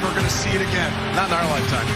never going to see it again. Not in our lifetime.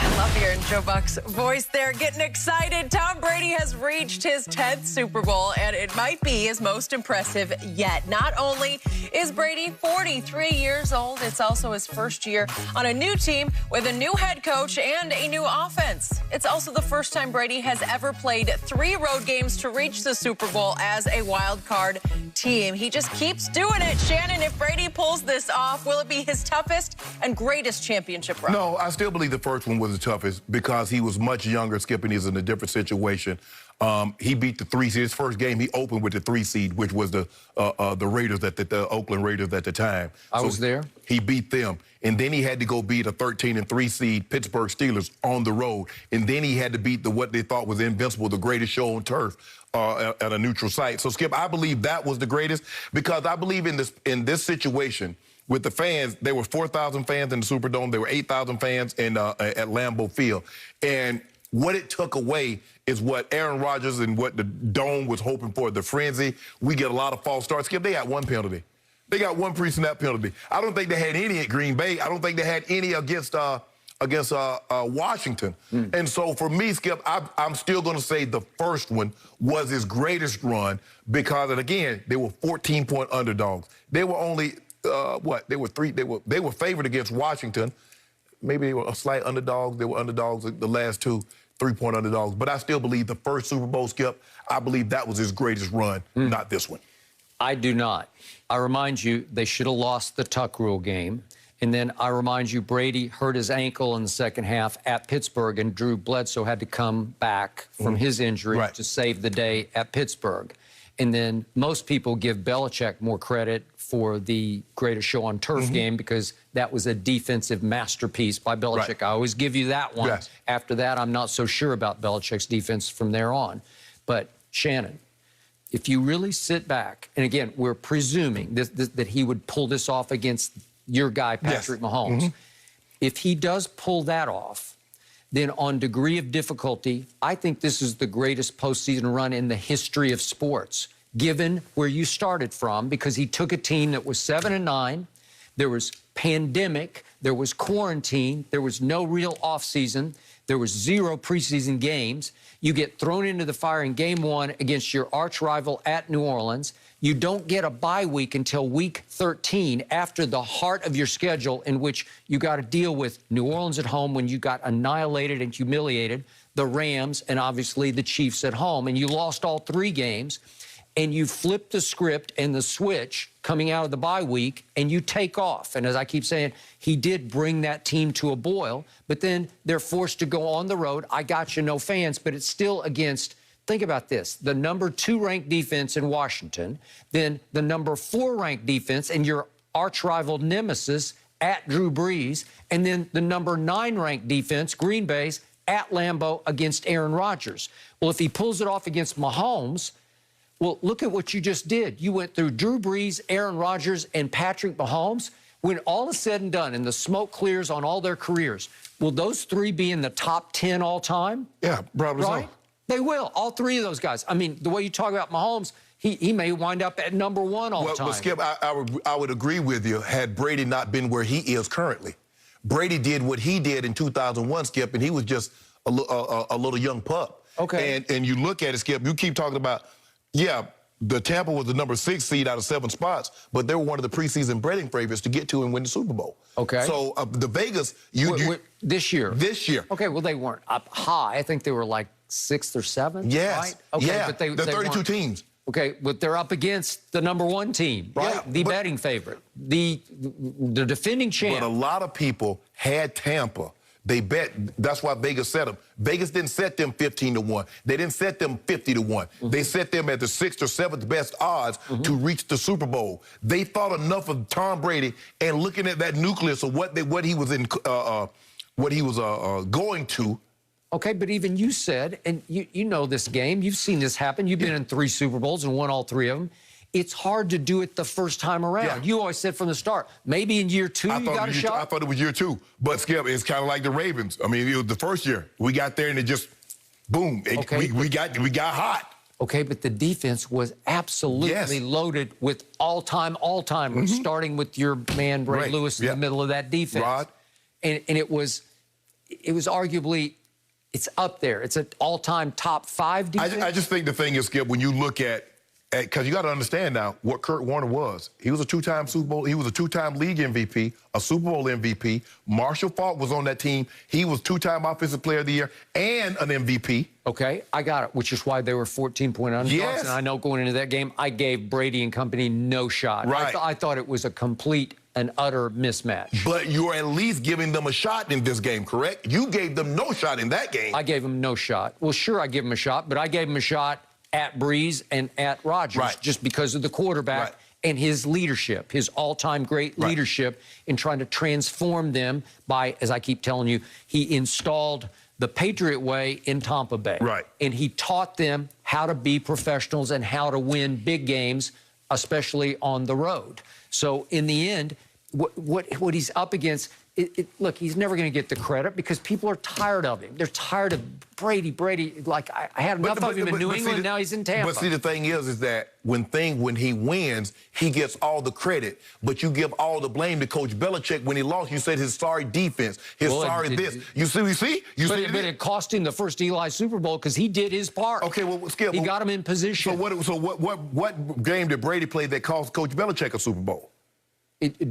I love hearing Joe Buck's voice there, getting excited. Tom Brady has reached his 10th Super Bowl, and it might be his most impressive yet. Not only is Brady 43 years old, it's also his first year on a new team with a new head coach and a new offense. It's also the first time Brady has ever played 3 road games to reach the Super Bowl as a wild card team. He just keeps doing it. Shannon, if Brady pulls this off, will it be his toughest and greatest championship run? No, I still believe the first one was the toughest because he was much younger. Skipping is in a different situation. He beat the 3 seed. His first game, he opened with the 3 seed, which was the Raiders, the Oakland Raiders at the time. I was there. He beat them. And then he had to go beat a 13-3 seed Pittsburgh Steelers on the road. And then he had to beat what they thought was invincible, the greatest show on turf at a neutral site. So, Skip, I believe that was the greatest because I believe in this situation with the fans, there were 4,000 fans in the Superdome. There were 8,000 fans at Lambeau Field. And what it took away is what Aaron Rodgers and what the Dome was hoping for, the frenzy. We get a lot of false starts. Skip, they got 1 penalty. They got 1 pre-snap penalty. I don't think they had any at Green Bay. I don't think they had any against Washington. And so for me, Skip, I'm still going to say the first one was his greatest run because, and again, they were 14-point underdogs. They were only, They were favored against Washington. Maybe they were a slight underdogs. They were underdogs the last 2 3-point underdogs. But I still believe the first Super Bowl, Skip, I believe that was his greatest run, not this one. I do not. I remind you, they should have lost the Tuck Rule game. And then I remind you, Brady hurt his ankle in the second half at Pittsburgh, and Drew Bledsoe had to come back from his injury to save the day at Pittsburgh. And then most people give Belichick more credit for the greatest show on turf game because that was a defensive masterpiece by Belichick. I always give you that one. After that, I'm not so sure about Belichick's defense from there on. But, Shannon, if you really sit back, and again, we're presuming that he would pull this off against your guy, Patrick Mahomes. If he does pull that off, then on degree of difficulty, I think this is the greatest postseason run in the history of sports, given where you started from, because he took a team that was 7-9. There was pandemic. There was quarantine. There was no real offseason. There was 0 preseason games. You get thrown into the fire in game 1 against your arch rival at New Orleans. You don't get a bye week until week 13 after the heart of your schedule, in which you got to deal with New Orleans at home when you got annihilated and humiliated, the Rams, and obviously the Chiefs at home. And you lost all 3 games. And you flip the script and the switch coming out of the bye week, and you take off. And as I keep saying, he did bring that team to a boil, but then they're forced to go on the road. I got you, no fans, but it's still against, think about this, the number 2 ranked defense in Washington, then the number 4 ranked defense and your arch-rival nemesis at Drew Brees, and then the number 9 ranked defense, Green Bay's, at Lambeau against Aaron Rodgers. Well, if he pulls it off against Mahomes, well, look at what you just did. You went through Drew Brees, Aaron Rodgers, and Patrick Mahomes. When all is said and done and the smoke clears on all their careers, will those 3 be in the top 10 all time? Yeah, probably so. They will, all 3 of those guys. I mean, the way you talk about Mahomes, he may wind up at number 1 all time. Well, Skip, I would agree with you had Brady not been where he is currently. Brady did what he did in 2001, Skip, and he was just a little young pup. Okay. And you look at it, Skip, you keep talking about, yeah, the Tampa was the number 6 seed out of 7 spots, but they were one of the preseason betting favorites to get to and win the Super Bowl. Okay. So the Vegas, this year. This year. Okay, well, they weren't up high. I think they were like 6th or 7th. Yes. Right? Okay, yeah. But they're 32 teams. Okay, but they're up against the number 1 team, right? Yeah, the betting favorite, the defending champ. But a lot of people had Tampa. They bet. That's why Vegas set them. Vegas didn't set them 15-1. They didn't set them 50-1. They set them at the 6th or 7th best odds to reach the Super Bowl. They thought enough of Tom Brady and looking at that nucleus of what he was going to. Okay, but even you said, and you know this game, you've seen this happen. You've been in 3 Super Bowls and won all 3 of them. It's hard to do it the first time around. Yeah. You always said from the start, maybe in year 2 you got a shot. I thought it was year 2. But, Skip, it's kind of like the Ravens. I mean, it was the first year. We got there and it just, boom. We got hot. Okay, but the defense was absolutely loaded with all-timers, starting with your man, Ray Lewis, in the middle of that defense. Rod. And it was arguably, it's up there. It's an all-time top 5 defense. I just think the thing is, Skip, when you look at because you got to understand now what Kurt Warner was. He was a 2-time Super Bowl. He was a 2-time league MVP, a Super Bowl MVP. Marshall Faulk was on that team. He was 2-time Offensive Player of the Year and an MVP. Okay, I got it, which is why they were 14-point underdogs. Yes. And I know going into that game, I gave Brady and company no shot. Right. I thought it was a complete and utter mismatch. But you're at least giving them a shot in this game, correct? You gave them no shot in that game. I gave them no shot. Well, sure, I gave them a shot, but I gave them a shot at Breeze and at Rodgers just because of the quarterback and his leadership, his all-time great leadership in trying to transform them by, as I keep telling you, he installed the Patriot way in Tampa Bay. And he taught them how to be professionals and how to win big games, especially on the road. So in the end, what he's up against, look, he's never going to get the credit because people are tired of him. They're tired of Brady. Like, I had enough of him in New England, now he's in Tampa. But see, the thing is that when he wins, he gets all the credit. But you give all the blame to Coach Belichick when he lost. You said his sorry defense, his sorry this. You see? But it cost him the first Eli Super Bowl because he did his part. Okay, well, Skip. He got him in position. So what game did Brady play that cost Coach Belichick a Super Bowl?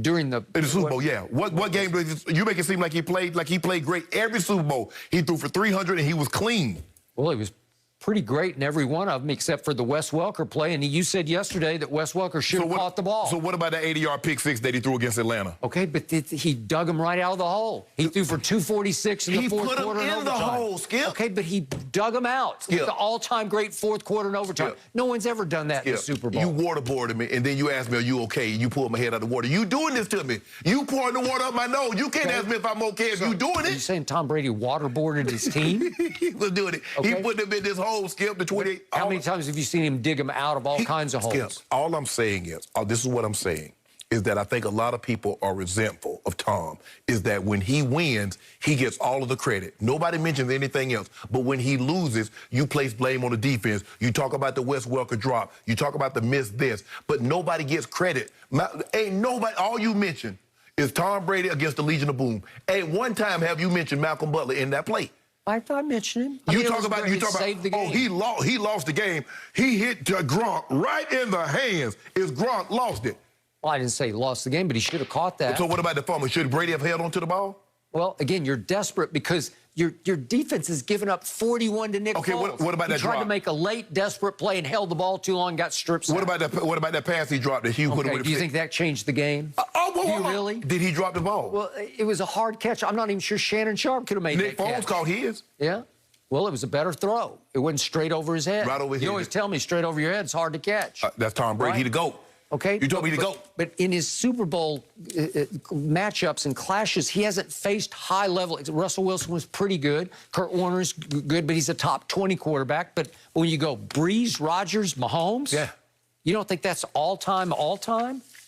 During the Super Bowl, yeah. What game did you make it seem like he played great every Super Bowl? He threw for 300 and he was clean. Well, he was pretty great in every one of them except for the Wes Welker play. And you said yesterday that Wes Welker should have caught the ball. So what about that 80-yard pick six that he threw against Atlanta? Okay, but he dug him right out of the hole. He threw for 246 in the fourth quarter. He put him in the hole, Skip. Okay, but he dug him out. Skip. The all-time great fourth quarter and overtime. Skip. No one's ever done that in the Super Bowl. You waterboarded me, and then you asked me, are you okay? You pulled my head out of the water. You doing this to me. You pouring the water up my nose. You can't ask me if I'm okay if you doing it. Are you saying Tom Brady waterboarded his team? He was doing it. Okay. He put them in this hole, Skip, the 20. How many times have you seen him dig them out of all kinds of holes? Skip, all I'm saying is, this is what I'm saying, is that I think a lot of people are resentful of Tom, is that when he wins, he gets all of the credit. Nobody mentions anything else. But when he loses, you place blame on the defense. You talk about the Wes Welker drop. You talk about the miss this. But nobody gets credit. Ain't nobody, all you mention is Tom Brady against the Legion of Boom. Ain't one time have you mentioned Malcolm Butler in that play. I thought I mentioned him. You talk about he lost the game. He hit Gronk right in the hands. Is Gronk lost it? Well, I didn't say he lost the game, but he should have caught that. So what about the fumble? Should Brady have held on to the ball? Well, again, you're desperate because your defense has given up 41 to Nick Foles. Okay, what about that drop? He tried to make a late, desperate play and held the ball too long and got stripped. What about that pass he dropped that Hugh would have? Do you think that changed the game? Do you really? Did he drop the ball? Well, it was a hard catch. I'm not even sure Shannon Sharp could have made Nick that catch. Foles caught his. Yeah. Well, it was a better throw. It went straight over his head. Right over his head. You always tell me straight over your head, it's hard to catch. That's Tom Brady. He the GOAT. Okay. You told me he the GOAT. But in his Super Bowl matchups and clashes, he hasn't faced high level. Russell Wilson was pretty good. Kurt Warner's good, but he's a top 20 quarterback. But when you go Breeze, Rodgers, Mahomes, you don't think that's all-time?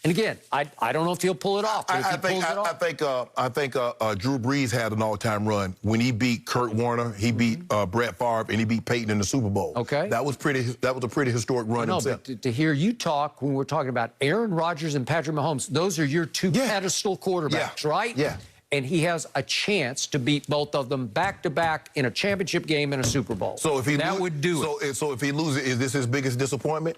And again, I don't know if he'll pull it off. But if he pulls it off, I think Drew Brees had an all-time run when he beat Kurt Warner, he beat Brett Favre, and he beat Peyton in the Super Bowl. Okay, that was a pretty historic run. But to hear you talk when we're talking about Aaron Rodgers and Patrick Mahomes, those are your two pedestal quarterbacks, right? Yeah. And he has a chance to beat both of them back-to-back in a championship game and a Super Bowl. So if he would do it. So if he loses, is this his biggest disappointment?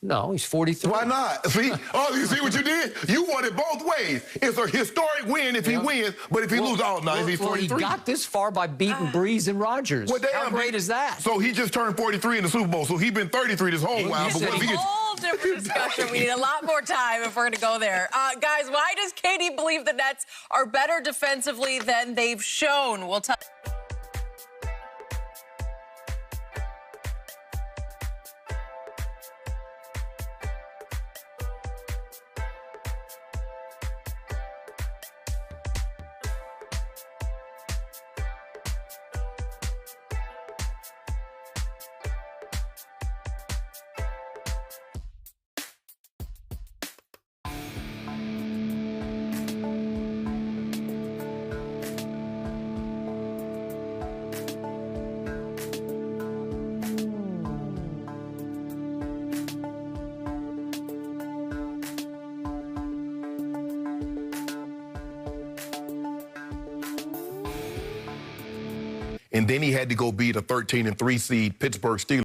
No, he's 43. Why not? See? You see what you did? You want it both ways. It's a historic win if he wins, but if he loses, he's 43. He got this far by beating Breeze and Rodgers. How great is that? So he just turned 43 in the Super Bowl, so he's been 33 this whole while. It's a whole different discussion. We need a lot more time if we're going to go there. Guys, why does Katie believe the Nets are better defensively than they've shown? We'll tell. and then he had to go beat a 13 and 3 seed Pittsburgh Steelers.